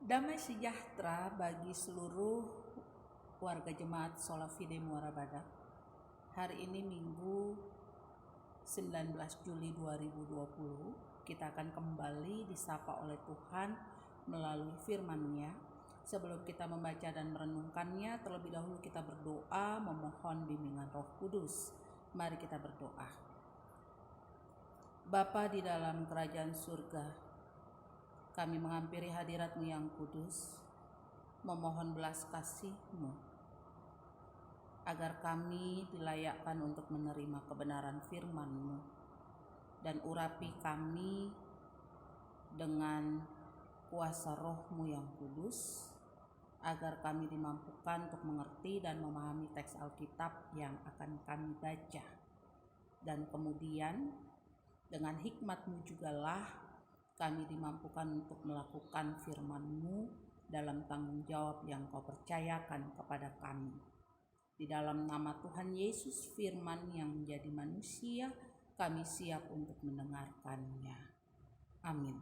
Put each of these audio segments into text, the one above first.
Damai sejahtera bagi seluruh warga jemaat Sola Fide Muara Badak. Hari ini Minggu 19 Juli 2020, kita akan kembali disapa oleh Tuhan melalui firman-Nya. Sebelum kita membaca dan merenungkannya, terlebih dahulu kita berdoa memohon bimbingan Roh Kudus. Mari kita berdoa. Bapa di dalam kerajaan surga, kami menghampiri hadirat-Mu yang kudus, memohon belas kasih-Mu, agar kami dilayakkan untuk menerima kebenaran firman-Mu, dan urapi kami dengan kuasa Roh-Mu yang kudus, agar kami dimampukan untuk mengerti dan memahami teks Alkitab yang akan kami baca. Dan kemudian dengan hikmat-Mu jugalah kami dimampukan untuk melakukan firman-Mu dalam tanggung jawab yang Kau percayakan kepada kami. Di dalam nama Tuhan Yesus, firman yang menjadi manusia, kami siap untuk mendengarkannya. Amin.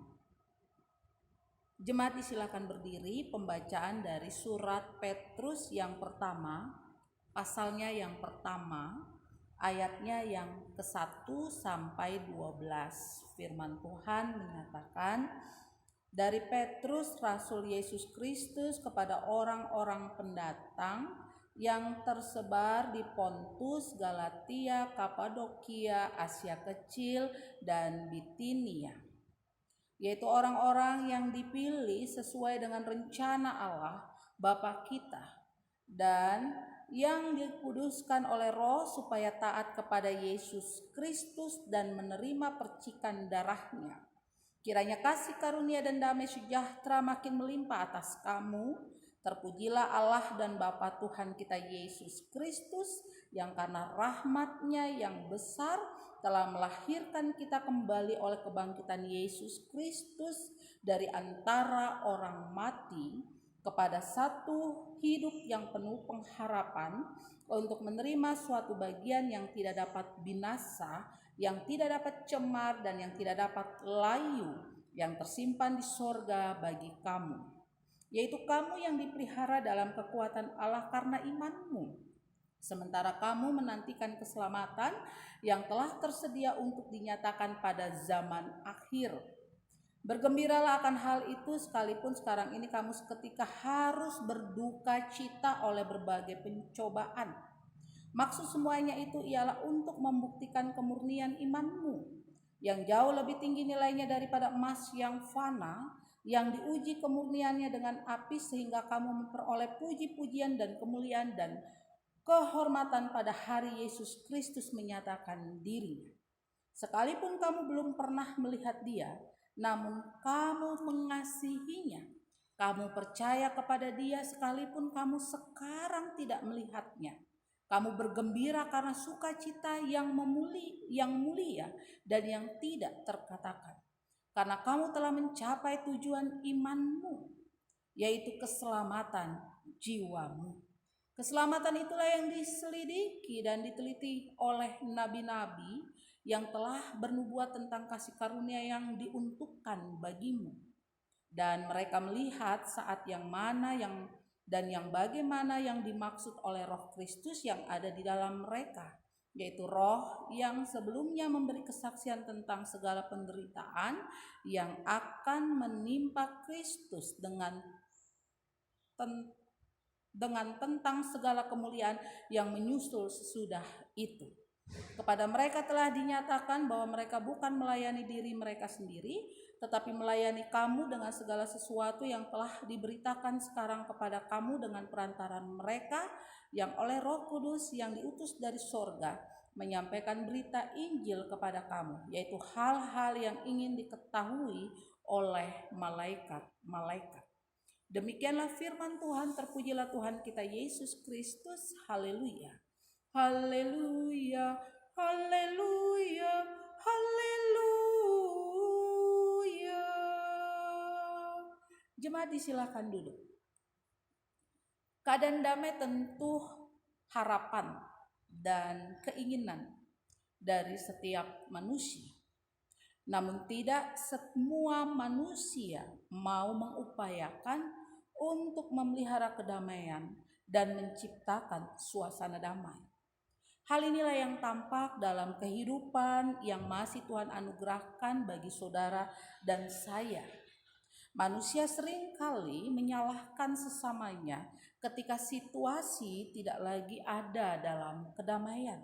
Jemaat disilakan berdiri. Pembacaan dari surat Petrus yang pertama, pasalnya yang pertama, ayatnya yang ke-1 sampai 12. Firman Tuhan menyatakan, dari Petrus, Rasul Yesus Kristus, kepada orang-orang pendatang yang tersebar di Pontus, Galatia, Kapadokia, Asia Kecil, dan Bitinia, yaitu orang-orang yang dipilih sesuai dengan rencana Allah Bapa kita, dan yang dikuduskan oleh Roh supaya taat kepada Yesus Kristus dan menerima percikan darahnya. Kiranya kasih karunia dan damai sejahtera makin melimpah atas kamu. Terpujilah Allah dan Bapa Tuhan kita Yesus Kristus, yang karena rahmat-Nya yang besar telah melahirkan kita kembali oleh kebangkitan Yesus Kristus dari antara orang mati kepada satu hidup yang penuh pengharapan, untuk menerima suatu bagian yang tidak dapat binasa, yang tidak dapat cemar, dan yang tidak dapat layu, yang tersimpan di sorga bagi kamu, yaitu kamu yang dipelihara dalam kekuatan Allah karena imanmu, sementara kamu menantikan keselamatan yang telah tersedia untuk dinyatakan pada zaman akhir. Bergembiralah akan hal itu, sekalipun sekarang ini kamu seketika harus berduka cita oleh berbagai pencobaan. Maksud semuanya itu ialah untuk membuktikan kemurnian imanmu, yang jauh lebih tinggi nilainya daripada emas yang fana, yang diuji kemurniannya dengan api, sehingga kamu memperoleh puji-pujian dan kemuliaan dan kehormatan pada hari Yesus Kristus menyatakan dirinya. Sekalipun kamu belum pernah melihat Dia, namun kamu mengasihinya. Kamu percaya kepada Dia sekalipun kamu sekarang tidak melihatnya. Kamu bergembira karena sukacita yang mulia dan yang tidak terkatakan, karena kamu telah mencapai tujuan imanmu, yaitu keselamatan jiwamu. Keselamatan itulah yang diselidiki dan diteliti oleh nabi-nabi yang telah bernubuat tentang kasih karunia yang diuntukkan bagimu. Dan mereka melihat saat yang mana dan yang bagaimana yang dimaksud oleh Roh Kristus yang ada di dalam mereka, yaitu Roh yang sebelumnya memberi kesaksian tentang segala penderitaan yang akan menimpa Kristus dengan tentang segala kemuliaan yang menyusul sesudah itu. Kepada mereka telah dinyatakan bahwa mereka bukan melayani diri mereka sendiri, tetapi melayani kamu dengan segala sesuatu yang telah diberitakan sekarang kepada kamu dengan perantaran mereka yang oleh Roh Kudus yang diutus dari sorga menyampaikan berita Injil kepada kamu, yaitu hal-hal yang ingin diketahui oleh malaikat-malaikat. Demikianlah firman Tuhan. Terpujilah Tuhan kita Yesus Kristus. Haleluya. Haleluya, haleluya, haleluya. Jemaat disilakan duduk. Keadaan damai tentu harapan dan keinginan dari setiap manusia. Namun tidak semua manusia mau mengupayakan untuk memelihara kedamaian dan menciptakan suasana damai. Hal inilah yang tampak dalam kehidupan yang masih Tuhan anugerahkan bagi saudara dan saya. Manusia seringkali menyalahkan sesamanya ketika situasi tidak lagi ada dalam kedamaian.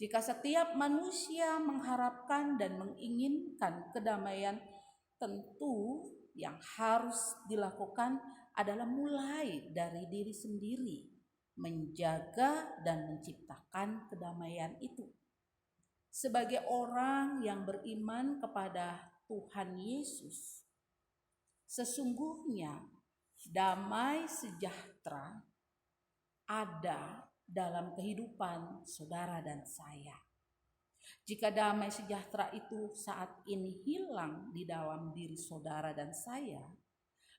Jika setiap manusia mengharapkan dan menginginkan kedamaian, tentu yang harus dilakukan adalah mulai dari diri sendiri, menjaga dan menciptakan kedamaian itu. Sebagai orang yang beriman kepada Tuhan Yesus, sesungguhnya damai sejahtera ada dalam kehidupan saudara dan saya. Jika damai sejahtera itu saat ini hilang di dalam diri saudara dan saya,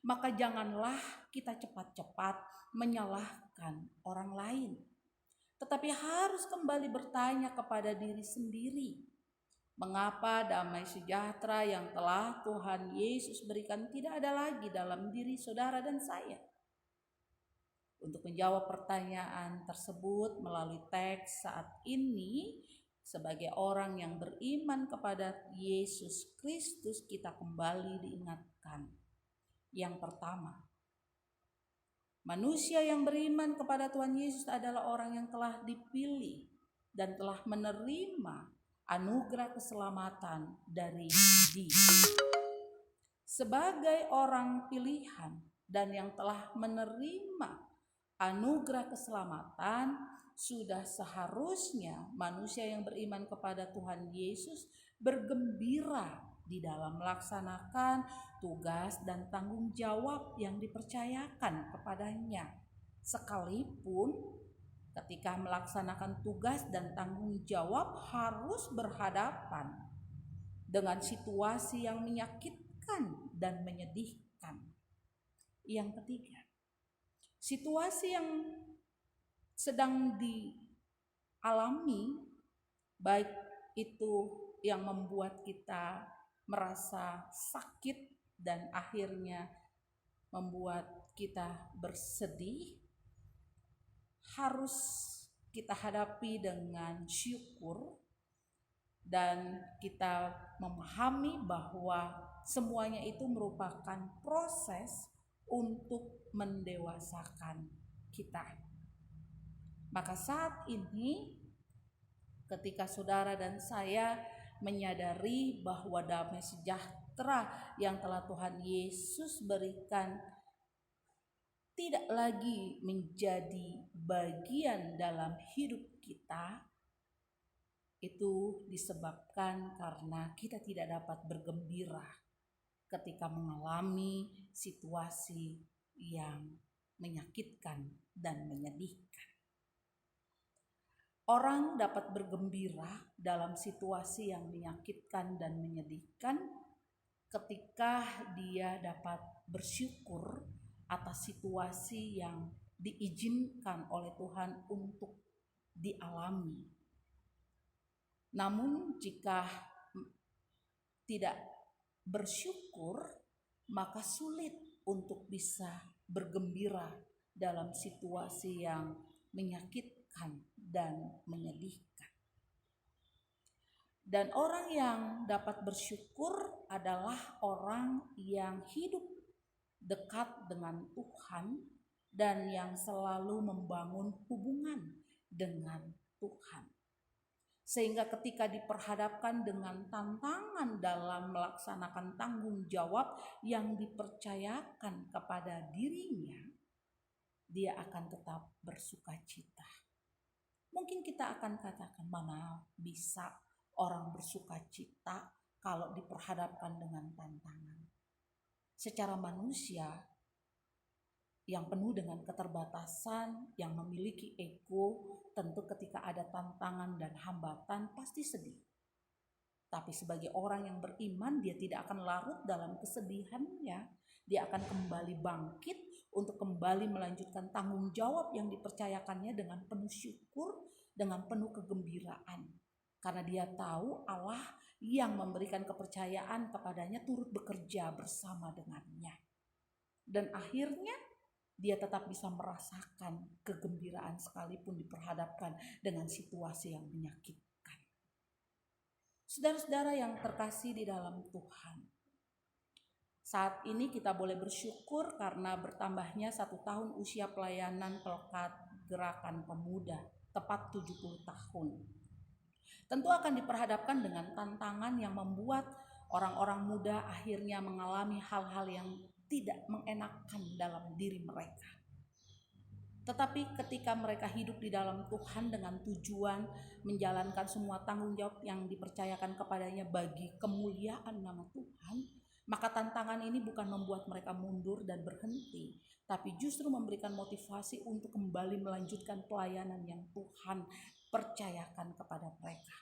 maka janganlah kita cepat-cepat menyalahkan orang lain, tetapi harus kembali bertanya kepada diri sendiri, mengapa damai sejahtera yang telah Tuhan Yesus berikan tidak ada lagi dalam diri saudara dan saya? Untuk menjawab pertanyaan tersebut melalui teks saat ini, sebagai orang yang beriman kepada Yesus Kristus, kita kembali diingatkan. Yang pertama, manusia yang beriman kepada Tuhan Yesus adalah orang yang telah dipilih dan telah menerima anugerah keselamatan dari Dia. Sebagai orang pilihan dan yang telah menerima anugerah keselamatan, sudah seharusnya manusia yang beriman kepada Tuhan Yesus bergembira di dalam melaksanakan tugas dan tanggung jawab yang dipercayakan kepadanya. Sekalipun ketika melaksanakan tugas dan tanggung jawab harus berhadapan dengan situasi yang menyakitkan dan menyedihkan. Yang ketiga, situasi yang sedang dialami, baik itu yang membuat kita merasa sakit dan akhirnya membuat kita bersedih, harus kita hadapi dengan syukur dan kita memahami bahwa semuanya itu merupakan proses untuk mendewasakan kita. Maka saat ini ketika saudara dan saya menyadari bahwa damai sejahtera yang telah Tuhan Yesus berikan tidak lagi menjadi bagian dalam hidup kita, itu disebabkan karena kita tidak dapat bergembira ketika mengalami situasi yang menyakitkan dan menyedihkan. Orang dapat bergembira dalam situasi yang menyakitkan dan menyedihkan ketika dia dapat bersyukur atas situasi yang diizinkan oleh Tuhan untuk dialami. Namun jika tidak bersyukur, maka sulit untuk bisa bergembira dalam situasi yang menyakitkan dan menyedihkan. Dan orang yang dapat bersyukur adalah orang yang hidup dekat dengan Tuhan dan yang selalu membangun hubungan dengan Tuhan. Sehingga ketika diperhadapkan dengan tantangan dalam melaksanakan tanggung jawab yang dipercayakan kepada dirinya, dia akan tetap bersukacita. Mungkin kita akan katakan, mana bisa orang bersukacita kalau diperhadapkan dengan tantangan. Secara manusia yang penuh dengan keterbatasan, yang memiliki ego, tentu ketika ada tantangan dan hambatan pasti sedih. Tapi sebagai orang yang beriman, dia tidak akan larut dalam kesedihannya. Dia akan kembali bangkit untuk kembali melanjutkan tanggung jawab yang dipercayakannya dengan penuh syukur, dengan penuh kegembiraan. Karena dia tahu Allah yang memberikan kepercayaan kepadanya turut bekerja bersama dengannya. Dan akhirnya dia tetap bisa merasakan kegembiraan sekalipun diperhadapkan dengan situasi yang menyakitkan. Saudara-saudara yang terkasih di dalam Tuhan, saat ini kita boleh bersyukur karena bertambahnya 1 tahun usia pelayanan Pelekat Gerakan Pemuda, tepat 70 tahun. Tentu akan diperhadapkan dengan tantangan yang membuat orang-orang muda akhirnya mengalami hal-hal yang tidak mengenakan dalam diri mereka. Tetapi ketika mereka hidup di dalam Tuhan dengan tujuan menjalankan semua tanggung jawab yang dipercayakan kepadanya bagi kemuliaan nama Tuhan, maka tantangan ini bukan membuat mereka mundur dan berhenti, tapi justru memberikan motivasi untuk kembali melanjutkan pelayanan yang Tuhan percayakan kepada mereka.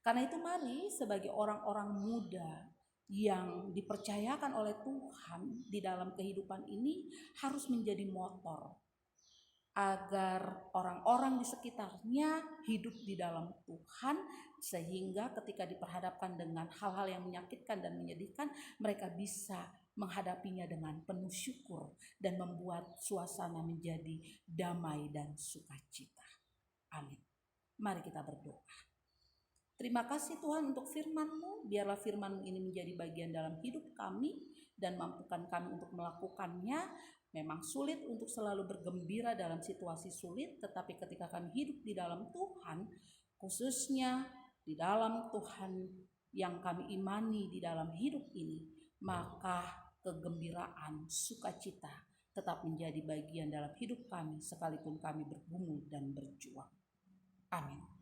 Karena itu mari sebagai orang-orang muda yang dipercayakan oleh Tuhan di dalam kehidupan ini harus menjadi motor agar orang-orang di sekitarnya hidup di dalam Tuhan, sehingga ketika diperhadapkan dengan hal-hal yang menyakitkan dan menyedihkan, mereka bisa menghadapinya dengan penuh syukur dan membuat suasana menjadi damai dan sukacita. Amin. Mari kita berdoa. Terima kasih Tuhan untuk firman-Mu. Biarlah firman-Mu ini menjadi bagian dalam hidup kami dan mampukan kami untuk melakukannya. Memang sulit untuk selalu bergembira dalam situasi sulit, tetapi ketika kami hidup di dalam Tuhan, khususnya di dalam Tuhan yang kami imani di dalam hidup ini, maka kegembiraan, sukacita tetap menjadi bagian dalam hidup kami sekalipun kami bergumul dan berjuang. Amin.